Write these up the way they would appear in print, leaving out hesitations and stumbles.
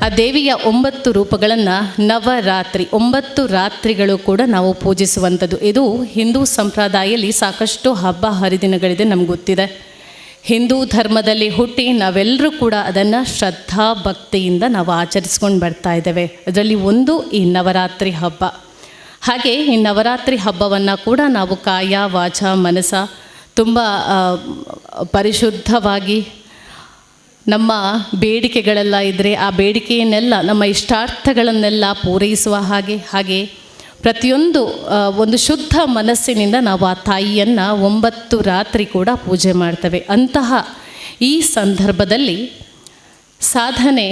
ಆ ದೇವಿಯ 9 ರೂಪಗಳನ್ನು ನವರಾತ್ರಿ 9 ರಾತ್ರಿಗಳು ಕೂಡ ನಾವು ಪೂಜಿಸುವಂಥದ್ದು. ಇದು ಹಿಂದೂ ಸಂಪ್ರದಾಯದಲ್ಲಿ ಸಾಕಷ್ಟು ಹಬ್ಬ ಹರಿದಿನಗಳಿದೆ, ನಮ್ಗೆ ಗೊತ್ತಿದೆ. ಹಿಂದೂ ಧರ್ಮದಲ್ಲಿ ಹುಟ್ಟಿ ನಾವೆಲ್ಲರೂ ಕೂಡ ಅದನ್ನು ಶ್ರದ್ಧಾ ಭಕ್ತಿಯಿಂದ ನಾವು ಆಚರಿಸ್ಕೊಂಡು ಬರ್ತಾ ಇದ್ದೇವೆ. ಅದರಲ್ಲಿ ಒಂದು ಈ ನವರಾತ್ರಿ ಹಬ್ಬ. ಹಾಗೆ ಈ ನವರಾತ್ರಿ ಹಬ್ಬವನ್ನು ಕೂಡ ನಾವು ಕಾಯ ವಾಚ ಮನಸ ತುಂಬ ಪರಿಶುದ್ಧವಾಗಿ ನಮ್ಮ ಬೇಡಿಕೆಗಳೆಲ್ಲ ಇದ್ದರೆ ಆ ಬೇಡಿಕೆಯನ್ನೆಲ್ಲ ನಮ್ಮ ಇಷ್ಟಾರ್ಥಗಳನ್ನೆಲ್ಲ ಪೂರೈಸುವ ಹಾಗೆ ಪ್ರತಿಯೊಂದು ಒಂದು ಶುದ್ಧ ಮನಸ್ಸಿನಿಂದ ನಾವು ಆ ತಾಯಿಯನ್ನು 9 ರಾತ್ರಿ ಕೂಡ ಪೂಜೆ ಮಾಡ್ತೇವೆ. ಅಂತಹ ಈ ಸಂದರ್ಭದಲ್ಲಿ ಸಾಧನೆ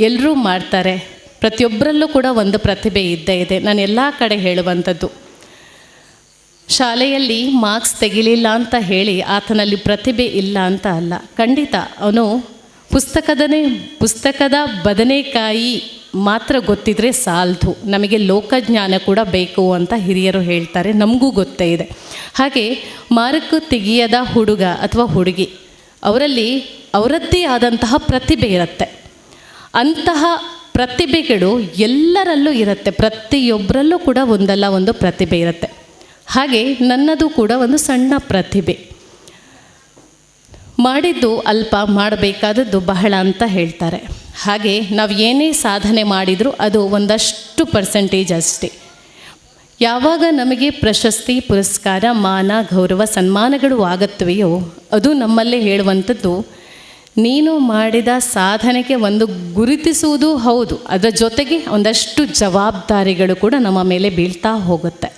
ಎಲ್ಲರೂ ಮಾಡ್ತಾರೆ. ಪ್ರತಿಯೊಬ್ಬರಲ್ಲೂ ಕೂಡ ಒಂದು ಪ್ರತಿಭೆ ಇದ್ದೇ ಇದೆ. ನಾನು ಎಲ್ಲ ಕಡೆ ಹೇಳುವಂಥದ್ದು, ಶಾಲೆಯಲ್ಲಿ ಮಾರ್ಕ್ಸ್ ತೆಗಿಲಿಲ್ಲ ಅಂತ ಹೇಳಿ ಆತನಲ್ಲಿ ಪ್ರತಿಭೆ ಇಲ್ಲ ಅಂತ ಅಲ್ಲ. ಖಂಡಿತ ಅವನು ಪುಸ್ತಕದ ಬದನೆಕಾಯಿ ಮಾತ್ರ ಗೊತ್ತಿದ್ರೆ ಸಾಲದು, ನಮಗೆ ಲೋಕಜ್ಞಾನ ಕೂಡ ಬೇಕು ಅಂತ ಹಿರಿಯರು ಹೇಳ್ತಾರೆ, ನಮಗೂ ಗೊತ್ತೇ ಇದೆ. ಹಾಗೆ ಮಾರ್ಕ್ ತೆಗೆಯದ ಹುಡುಗ ಅಥವಾ ಹುಡುಗಿ ಅವರಲ್ಲಿ ಅವರದ್ದೇ ಆದಂತಹ ಪ್ರತಿಭೆ ಇರುತ್ತೆ. ಅಂತಹ ಪ್ರತಿಭೆಗಳು ಎಲ್ಲರಲ್ಲೂ ಇರುತ್ತೆ. ಪ್ರತಿಯೊಬ್ಬರಲ್ಲೂ ಕೂಡ ಒಂದಲ್ಲ ಒಂದು ಪ್ರತಿಭೆ ಇರುತ್ತೆ. ಹಾಗೆ ನನ್ನದು ಕೂಡ ಒಂದು ಸಣ್ಣ ಪ್ರತಿಭೆ. ಮಾಡಿದ್ದು ಅಲ್ಪ, ಮಾಡಬೇಕಾದದ್ದು ಬಹಳ ಅಂತ ಹೇಳ್ತಾರೆ. ಹಾಗೆ ನಾವು ಏನೇ ಸಾಧನೆ ಮಾಡಿದರೂ ಅದು ಒಂದಷ್ಟು ಪರ್ಸೆಂಟೇಜ್ ಅಷ್ಟೇ. ಯಾವಾಗ ನಮಗೆ ಪ್ರಶಸ್ತಿ, ಪುರಸ್ಕಾರ, ಮಾನ, ಗೌರವ, ಸನ್ಮಾನಗಳು ಆಗುತ್ತವೆಯೋ ಅದು ನಮ್ಮಲ್ಲೇ ಹೇಳುವಂಥದ್ದು ನೀನು ಮಾಡಿದ ಸಾಧನೆಗೆ ಒಂದು ಗುರುತಿಸುವುದು ಹೌದು, ಅದರ ಜೊತೆಗೆ ಒಂದಷ್ಟು ಜವಾಬ್ದಾರಿಗಳು ಕೂಡ ನಮ್ಮ ಮೇಲೆ ಬೀಳ್ತಾ ಹೋಗುತ್ತೆ.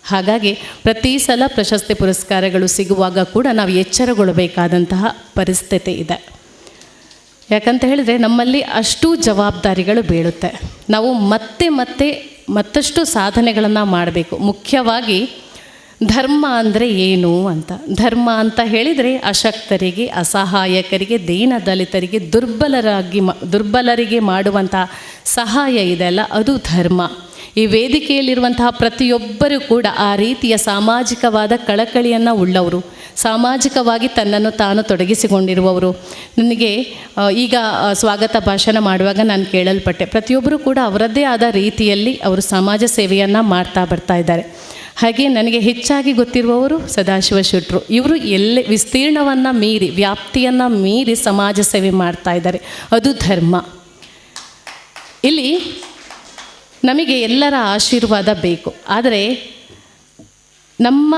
ಹಾಗಾಗಿ ಪ್ರತಿ ಸಲ ಪ್ರಶಸ್ತಿ ಪುರಸ್ಕಾರಗಳು ಸಿಗುವಾಗ ಕೂಡ ನಾವು ಎಚ್ಚರಗೊಳ್ಳಬೇಕಾದಂತಹ ಪರಿಸ್ಥಿತಿ ಇದೆ. ಯಾಕಂತ ಹೇಳಿದರೆ ನಮ್ಮಲ್ಲಿ ಅಷ್ಟು ಜವಾಬ್ದಾರಿಗಳು ಬೀಳುತ್ತೆ. ನಾವು ಮತ್ತಷ್ಟು ಸಾಧನೆಗಳನ್ನು ಮಾಡಬೇಕು. ಮುಖ್ಯವಾಗಿ ಧರ್ಮ ಅಂದರೆ ಏನು ಅಂತ. ಧರ್ಮ ಅಂತ ಹೇಳಿದರೆ ಅಶಕ್ತರಿಗೆ, ಅಸಹಾಯಕರಿಗೆ, ದೀನದಲಿತರಿಗೆ, ದುರ್ಬಲರಿಗೆ ಮಾಡುವಂಥ ಸಹಾಯ ಇದೆಯಲ್ಲ, ಅದು ಧರ್ಮ. ಈ ವೇದಿಕೆಯಲ್ಲಿರುವಂತಹ ಪ್ರತಿಯೊಬ್ಬರೂ ಕೂಡ ಆ ರೀತಿಯ ಸಾಮಾಜಿಕವಾದ ಕಳಕಳಿಯನ್ನು ಉಳ್ಳವರು, ಸಾಮಾಜಿಕವಾಗಿ ತನ್ನನ್ನು ತಾನು ತೊಡಗಿಸಿಕೊಂಡಿರುವವರು. ನನಗೆ ಈಗ ಸ್ವಾಗತ ಭಾಷಣ ಮಾಡುವಾಗ ನಾನು ಕೇಳಲ್ಪಟ್ಟೆ, ಪ್ರತಿಯೊಬ್ಬರೂ ಕೂಡ ಅವರದ್ದೇ ಆದ ರೀತಿಯಲ್ಲಿ ಅವರು ಸಮಾಜ ಸೇವೆಯನ್ನು ಮಾಡ್ತಾ ಬರ್ತಾ ಇದ್ದಾರೆ. ಹಾಗೆ ನನಗೆ ಹೆಚ್ಚಾಗಿ ಗೊತ್ತಿರುವವರು ಸದಾಶಿವ ಶೆಟ್ಟರು. ಇವರು ವಿಸ್ತೀರ್ಣವನ್ನು ಮೀರಿ, ವ್ಯಾಪ್ತಿಯನ್ನು ಮೀರಿ ಸಮಾಜ ಸೇವೆ ಮಾಡ್ತಾ ಇದ್ದಾರೆ. ಅದು ಧರ್ಮ. ಇಲ್ಲಿ ನಮಗೆ ಎಲ್ಲರ ಆಶೀರ್ವಾದ ಬೇಕು. ಆದರೆ ನಮ್ಮ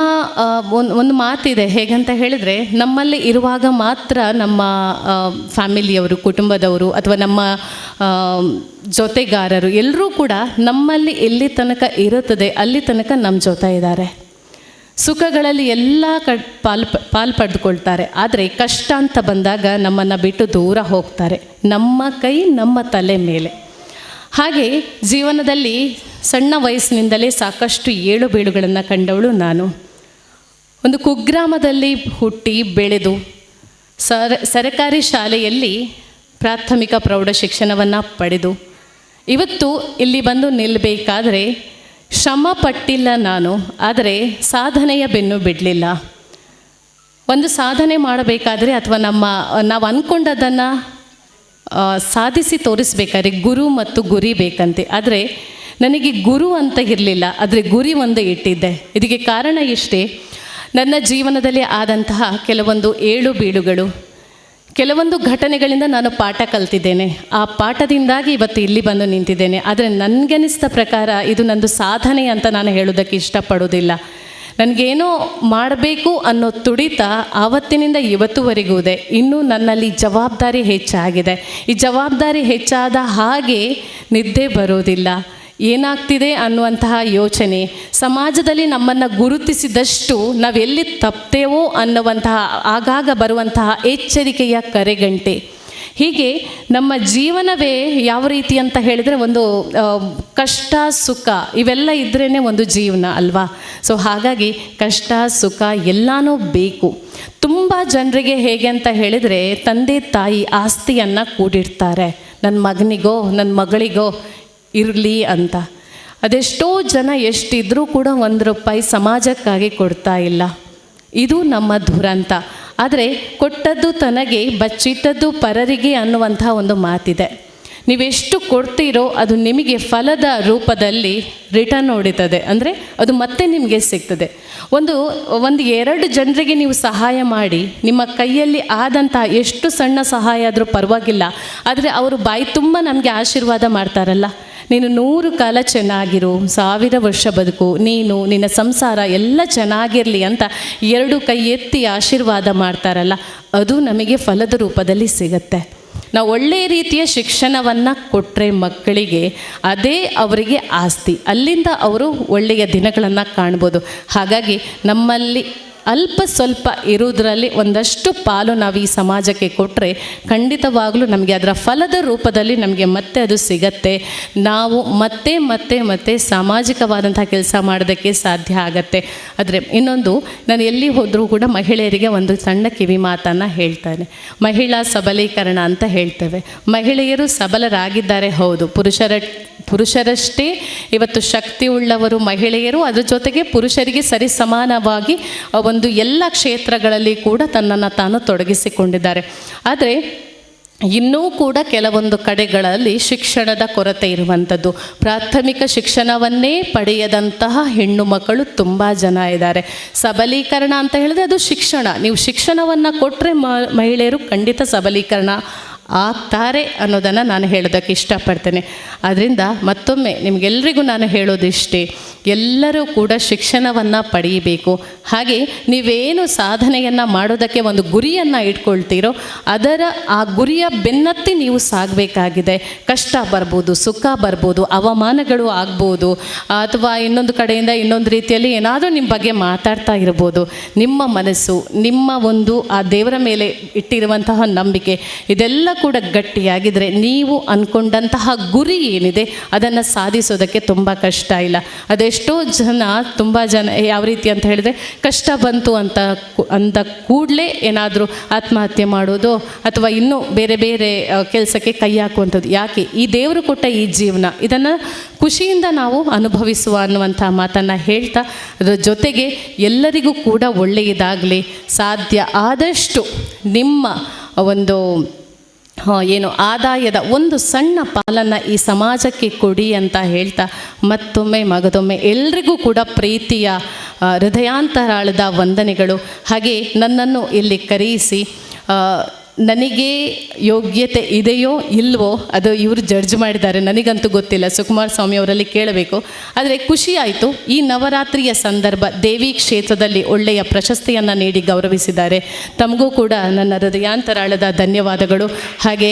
ಒಂದು ಮಾತಿದೆ, ಹೇಗಂತ ಹೇಳಿದರೆ ನಮ್ಮಲ್ಲಿ ಇರುವಾಗ ಮಾತ್ರ ನಮ್ಮ ಫ್ಯಾಮಿಲಿಯವರು, ಕುಟುಂಬದವರು ಅಥವಾ ನಮ್ಮ ಜೊತೆಗಾರರು ಎಲ್ಲರೂ ಕೂಡ ನಮ್ಮಲ್ಲಿ ಎಲ್ಲಿ ತನಕ ಇರುತ್ತದೆ ಅಲ್ಲಿ ತನಕ ನಮ್ಮ ಜೊತೆ ಇದ್ದಾರೆ. ಸುಖಗಳಲ್ಲಿ ಎಲ್ಲ ಪಾಲು ಪಡೆದುಕೊಳ್ತಾರೆ. ಆದರೆ ಕಷ್ಟ ಅಂತ ಬಂದಾಗ ನಮ್ಮನ್ನು ಬಿಟ್ಟು ದೂರ ಹೋಗ್ತಾರೆ. ನಮ್ಮ ಕೈ ನಮ್ಮ ತಲೆ ಮೇಲೆ. ಹಾಗೆ ಜೀವನದಲ್ಲಿ ಸಣ್ಣ ವಯಸ್ಸಿನಿಂದಲೇ ಸಾಕಷ್ಟು ಏಳು ಬೀಳುಗಳನ್ನು ಕಂಡವಳು ನಾನು. ಒಂದು ಕುಗ್ರಾಮದಲ್ಲಿ ಹುಟ್ಟಿ ಬೆಳೆದು ಸರಕಾರಿ ಶಾಲೆಯಲ್ಲಿ ಪ್ರಾಥಮಿಕ ಪ್ರೌಢ ಶಿಕ್ಷಣವನ್ನು ಪಡೆದು ಇವತ್ತು ಇಲ್ಲಿ ಬಂದು ನಿಲ್ಲಬೇಕಾದ್ರೆ ಶ್ರಮ ಪಟ್ಟಿಲ್ಲ ನಾನು. ಆದರೆ ಸಾಧನೆಯ ಬೆನ್ನು ಬಿಡಲಿಲ್ಲ. ಒಂದು ಸಾಧನೆ ಮಾಡಬೇಕಾದ್ರೆ ಅಥವಾ ನಾವು ಅಂದ್ಕೊಂಡದನ್ನು ಸಾಧಿಸಿ ತೋರಿಸ್ಬೇಕಾದ್ರೆ ಗುರು ಮತ್ತು ಗುರಿ ಬೇಕಂತೆ. ಆದರೆ ನನಗೆ ಗುರು ಅಂತ ಇರಲಿಲ್ಲ, ಆದರೆ ಗುರಿ ಒಂದು ಇಟ್ಟಿದ್ದೆ. ಇದಕ್ಕೆ ಕಾರಣ ಇಷ್ಟೇ, ನನ್ನ ಜೀವನದಲ್ಲಿ ಆದಂತಹ ಕೆಲವೊಂದು ಏಳು ಬೀಳುಗಳು, ಕೆಲವೊಂದು ಘಟನೆಗಳಿಂದ ನಾನು ಪಾಠ ಕಲ್ತಿದ್ದೇನೆ. ಆ ಪಾಠದಿಂದಾಗಿ ಇವತ್ತು ಇಲ್ಲಿ ಬಂದು ನಿಂತಿದ್ದೇನೆ. ಆದರೆ ನನಗನ್ನಿಸಿದ ಪ್ರಕಾರ ಇದು ನಂದು ಸಾಧನೆ ಅಂತ ನಾನು ಹೇಳೋದಕ್ಕೆ ಇಷ್ಟಪಡೋದಿಲ್ಲ. ನನಗೇನೋ ಮಾಡಬೇಕು ಅನ್ನೋ ತುಡಿತ ಆವತ್ತಿನಿಂದ ಇವತ್ತುವರೆಗೂ ಇದೆ. ಇನ್ನೂ ನನ್ನಲ್ಲಿ ಜವಾಬ್ದಾರಿ ಹೆಚ್ಚಾಗಿದೆ. ಈ ಜವಾಬ್ದಾರಿ ಹೆಚ್ಚಾದ ಹಾಗೆ ನಿದ್ದೆ ಬರೋದಿಲ್ಲ. ಏನಾಗ್ತಿದೆ ಅನ್ನುವಂತಹ ಯೋಚನೆ, ಸಮಾಜದಲ್ಲಿ ನಮ್ಮನ್ನು ಗುರುತಿಸಿದಷ್ಟು ನಾವೆಲ್ಲಿ ತಪ್ಪೇವೋ ಅನ್ನುವಂತಹ ಆಗಾಗ ಬರುವಂತಹ ಎಚ್ಚರಿಕೆಯ ಕರೆಗಂಟೆ. ಹೀಗೆ ನಮ್ಮ ಜೀವನವೇ ಯಾವ ರೀತಿ ಅಂತ ಹೇಳಿದರೆ ಒಂದು ಕಷ್ಟ ಸುಖ ಇವೆಲ್ಲ ಇದ್ರೇ ಒಂದು ಜೀವನ ಅಲ್ವಾ. ಸೊ ಹಾಗಾಗಿ ಕಷ್ಟ ಸುಖ ಎಲ್ಲನೂ ಬೇಕು. ತುಂಬ ಜನರಿಗೆ ಹೇಗೆ ಅಂತ ಹೇಳಿದರೆ ತಂದೆ ತಾಯಿ ಆಸ್ತಿಯನ್ನು ಕೂಡಿಡ್ತಾರೆ, ನನ್ನ ಮಗನಿಗೋ ನನ್ನ ಮಗಳಿಗೋ ಇರಲಿ ಅಂತ. ಅದೆಷ್ಟೋ ಜನ ಎಷ್ಟಿದ್ರೂ ಕೂಡ ₹1 ಸಮಾಜಕ್ಕಾಗಿ ಕೊಡ್ತಾ ಇಲ್ಲ. ಇದು ನಮ್ಮ ದುರಂತ. ಆದರೆ ಕೊಟ್ಟದ್ದು ತನಗೆ ಬಚ್ಚಿಟ್ಟದ್ದು ಪರರಿಗೆ ಅನ್ನುವಂಥ ಒಂದು ಮಾತಿದೆ. ನೀವೆಷ್ಟು ಕೊಡ್ತೀರೋ ಅದು ನಿಮಗೆ ಫಲದ ರೂಪದಲ್ಲಿ ರಿಟರ್ನ್ ಹೊಡಿತದೆ, ಅಂದರೆ ಅದು ಮತ್ತೆ ನಿಮಗೆ ಸಿಗ್ತದೆ. ಒಂದು 2 ಜನರಿಗೆ ನೀವು ಸಹಾಯ ಮಾಡಿ, ನಿಮ್ಮ ಕೈಯಲ್ಲಿ ಆದಂತಹ ಎಷ್ಟು ಸಣ್ಣ ಸಹಾಯ ಆದರೂ ಪರವಾಗಿಲ್ಲ, ಆದರೆ ಅವರು ಬಾಯಿ ತುಂಬ ನಮಗೆ ಆಶೀರ್ವಾದ ಮಾಡ್ತಾರಲ್ಲ, ನೀನು 100 ಕಾಲ ಚೆನ್ನಾಗಿರು, 1000 ವರ್ಷ ಬದುಕು, ನೀನು ನಿನ್ನ ಸಂಸಾರ ಎಲ್ಲ ಚೆನ್ನಾಗಿರಲಿ ಅಂತ 2 ಕೈ ಎತ್ತಿ ಆಶೀರ್ವಾದ ಮಾಡ್ತಾರಲ್ಲ, ಅದು ನಮಗೆ ಫಲದ ರೂಪದಲ್ಲಿ ಸಿಗತ್ತೆ. ನಾವು ಒಳ್ಳೆಯ ರೀತಿಯ ಶಿಕ್ಷಣವನ್ನು ಕೊಟ್ಟರೆ ಮಕ್ಕಳಿಗೆ ಅದೇ ಅವರಿಗೆ ಆಸ್ತಿ, ಅಲ್ಲಿಂದ ಅವರು ಒಳ್ಳೆಯ ದಿನಗಳನ್ನು ಕಾಣ್ಬೋದು. ಹಾಗಾಗಿ ನಮ್ಮಲ್ಲಿ ಅಲ್ಪ ಸ್ವಲ್ಪ ಇರುವುದರಲ್ಲಿ ಒಂದಷ್ಟು ಪಾಲು ನಾವು ಈ ಸಮಾಜಕ್ಕೆ ಕೊಟ್ಟರೆ ಖಂಡಿತವಾಗಲೂ ನಮಗೆ ಅದರ ಫಲದ ರೂಪದಲ್ಲಿ ನಮಗೆ ಮತ್ತೆ ಅದು ಸಿಗತ್ತೆ. ನಾವು ಮತ್ತೆ ಮತ್ತೆ ಮತ್ತೆ ಸಾಮಾಜಿಕವಾದಂಥ ಕೆಲಸ ಮಾಡೋದಕ್ಕೆ ಸಾಧ್ಯ ಆಗತ್ತೆ. ಆದರೆ ಇನ್ನೊಂದು, ನಾನು ಎಲ್ಲಿ ಹೋದರೂ ಕೂಡ ಮಹಿಳೆಯರಿಗೆ ಒಂದು ಸಣ್ಣ ಕಿವಿ ಮಾತನ್ನು ಹೇಳ್ತಾನೆ. ಮಹಿಳಾ ಸಬಲೀಕರಣ ಅಂತ ಹೇಳ್ತೇವೆ. ಮಹಿಳೆಯರು ಸಬಲರಾಗಿದ್ದಾರೆ, ಹೌದು, ಪುರುಷರಷ್ಟೇ ಇವತ್ತು ಶಕ್ತಿ ಉಳ್ಳವರು ಮಹಿಳೆಯರು. ಅದ್ರ ಜೊತೆಗೆ ಪುರುಷರಿಗೆ ಸರಿ ಸಮಾನವಾಗಿ ಒಂದು ಎಲ್ಲ ಕ್ಷೇತ್ರಗಳಲ್ಲಿ ಕೂಡ ತನ್ನನ್ನು ತಾನು ತೊಡಗಿಸಿಕೊಂಡಿದ್ದಾರೆ. ಆದರೆ ಇನ್ನೂ ಕೂಡ ಕೆಲವೊಂದು ಕಡೆಗಳಲ್ಲಿ ಶಿಕ್ಷಣದ ಕೊರತೆ ಇರುವಂಥದ್ದು, ಪ್ರಾಥಮಿಕ ಶಿಕ್ಷಣವನ್ನೇ ಪಡೆಯದಂತಹ ಹೆಣ್ಣು ಮಕ್ಕಳು ತುಂಬ ಜನ ಇದ್ದಾರೆ. ಸಬಲೀಕರಣ ಅಂತ ಹೇಳಿದ್ರೆ ಅದು ಶಿಕ್ಷಣ. ನೀವು ಶಿಕ್ಷಣವನ್ನು ಕೊಟ್ಟರೆ ಮಹಿಳೆಯರು ಖಂಡಿತ ಸಬಲೀಕರಣ ಆಗ್ತಾರೆ ಅನ್ನೋದನ್ನು ನಾನು ಹೇಳೋದಕ್ಕೆ ಇಷ್ಟಪಡ್ತೇನೆ. ಆದ್ದರಿಂದ ಮತ್ತೊಮ್ಮೆ ನಿಮಗೆಲ್ಲರಿಗೂ ನಾನು ಹೇಳೋದಿಷ್ಟೇ, ಎಲ್ಲರೂ ಕೂಡ ಶಿಕ್ಷಣವನ್ನು ಪಡೆಯಬೇಕು. ಹಾಗೆ ನೀವೇನು ಸಾಧನೆಯನ್ನು ಮಾಡೋದಕ್ಕೆ ಒಂದು ಗುರಿಯನ್ನು ಇಟ್ಕೊಳ್ತೀರೋ ಆ ಗುರಿಯ ಬೆನ್ನತ್ತಿ ನೀವು ಸಾಗಬೇಕಾಗಿದೆ. ಕಷ್ಟ ಬರ್ಬೋದು, ಸುಖ ಬರ್ಬೋದು, ಅವಮಾನಗಳು ಆಗ್ಬೋದು, ಅಥವಾ ಇನ್ನೊಂದು ಕಡೆಯಿಂದ ಇನ್ನೊಂದು ರೀತಿಯಲ್ಲಿ ಏನಾದರೂ ನಿಮ್ಮ ಬಗ್ಗೆ ಮಾತಾಡ್ತಾ ಇರ್ಬೋದು. ನಿಮ್ಮ ಮನಸ್ಸು, ನಿಮ್ಮ ಒಂದು ಆ ದೇವರ ಮೇಲೆ ಇಟ್ಟಿರುವಂತಹ ನಂಬಿಕೆ, ಇದೆಲ್ಲ ಕೂಡ ಗಟ್ಟಿಯಾಗಿದ್ದರೆ ನೀವು ಅಂದ್ಕೊಂಡಂತಹ ಗುರಿ ಏನಿದೆ ಅದನ್ನು ಸಾಧಿಸೋದಕ್ಕೆ ತುಂಬ ಕಷ್ಟ ಇಲ್ಲ. ಅದೆಷ್ಟೋ ತುಂಬ ಜನ ಯಾವ ರೀತಿ ಅಂತ ಹೇಳಿದ್ರೆ, ಕಷ್ಟ ಬಂತು ಅಂತ ಕೂಡಲೇ ಏನಾದರೂ ಆತ್ಮಹತ್ಯೆ ಮಾಡೋದು ಅಥವಾ ಇನ್ನೂ ಬೇರೆ ಬೇರೆ ಕೆಲಸಕ್ಕೆ ಕೈ ಹಾಕುವಂಥದ್ದು. ಯಾಕೆ? ಈ ದೇವರು ಕೊಟ್ಟ ಈ ಜೀವನ, ಇದನ್ನು ಖುಷಿಯಿಂದ ನಾವು ಅನುಭವಿಸುವ ಅನ್ನುವಂಥ ಮಾತನ್ನು ಹೇಳ್ತಾ, ಅದರ ಜೊತೆಗೆ ಎಲ್ಲರಿಗೂ ಕೂಡ ಒಳ್ಳೆಯದಾಗಲಿ, ಸಾಧ್ಯ ಆದಷ್ಟು ನಿಮ್ಮ ಒಂದು ಆದಾಯದ ಒಂದು ಸಣ್ಣ ಪಾಲನ್ನು ಈ ಸಮಾಜಕ್ಕೆ ಕೊಡಿ ಅಂತ ಹೇಳ್ತಾ, ಮತ್ತೊಮ್ಮೆ ಮಗದೊಮ್ಮೆ ಎಲ್ರಿಗೂ ಕೂಡ ಪ್ರೀತಿಯ ಹೃದಯಾಂತರಾಳದ ವಂದನೆಗಳು. ಹಾಗೆ ನನ್ನನ್ನು ಇಲ್ಲಿ ಕರೆಯಿಸಿ ನನಗೆ ಯೋಗ್ಯತೆ ಇದೆಯೋ ಇಲ್ವೋ ಅದು ಇವರು ಜಡ್ಜ್ ಮಾಡಿದ್ದಾರೆ, ನನಗಂತೂ ಗೊತ್ತಿಲ್ಲ. ಸುಕುಮಾರ್ ಸ್ವಾಮಿ ಅವರಲ್ಲಿ ಕೇಳಬೇಕು. ಆದರೆ ಖುಷಿಯಾಯಿತು, ಈ ನವರಾತ್ರಿಯ ಸಂದರ್ಭ ದೇವಿ ಕ್ಷೇತ್ರದಲ್ಲಿ ಒಳ್ಳೆಯ ಪ್ರಶಸ್ತಿಯನ್ನು ನೀಡಿ ಗೌರವಿಸಿದ್ದಾರೆ. ತಮಗೂ ಕೂಡ ನನ್ನ ಹೃದಯಾಂತರಾಳದ ಧನ್ಯವಾದಗಳು. ಹಾಗೆ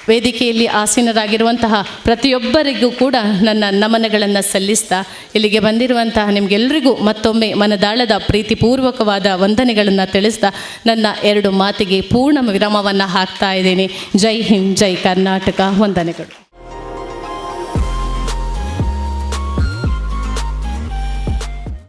ವೇದಿಕೆಯಲ್ಲಿ ಆಸೀನರಾಗಿರುವಂತಹ ಪ್ರತಿಯೊಬ್ಬರಿಗೂ ಕೂಡ ನನ್ನ ನಮನಗಳನ್ನು ಸಲ್ಲಿಸ್ತಾ, ಇಲ್ಲಿಗೆ ಬಂದಿರುವಂತಹ ನಿಮಗೆಲ್ಲರಿಗೂ ಮತ್ತೊಮ್ಮೆ ಮನದಾಳದ ಪ್ರೀತಿಪೂರ್ವಕವಾದ ವಂದನೆಗಳನ್ನು ತಿಳಿಸ್ತಾ ನನ್ನ 2 ಮಾತಿಗೆ ಪೂರ್ಣ ವಿರಾಮವನ್ನು ಹಾಕ್ತಾ ಇದ್ದೀನಿ. ಜೈ ಹಿಂದ್, ಜೈ ಕರ್ನಾಟಕ. ವಂದನೆಗಳು.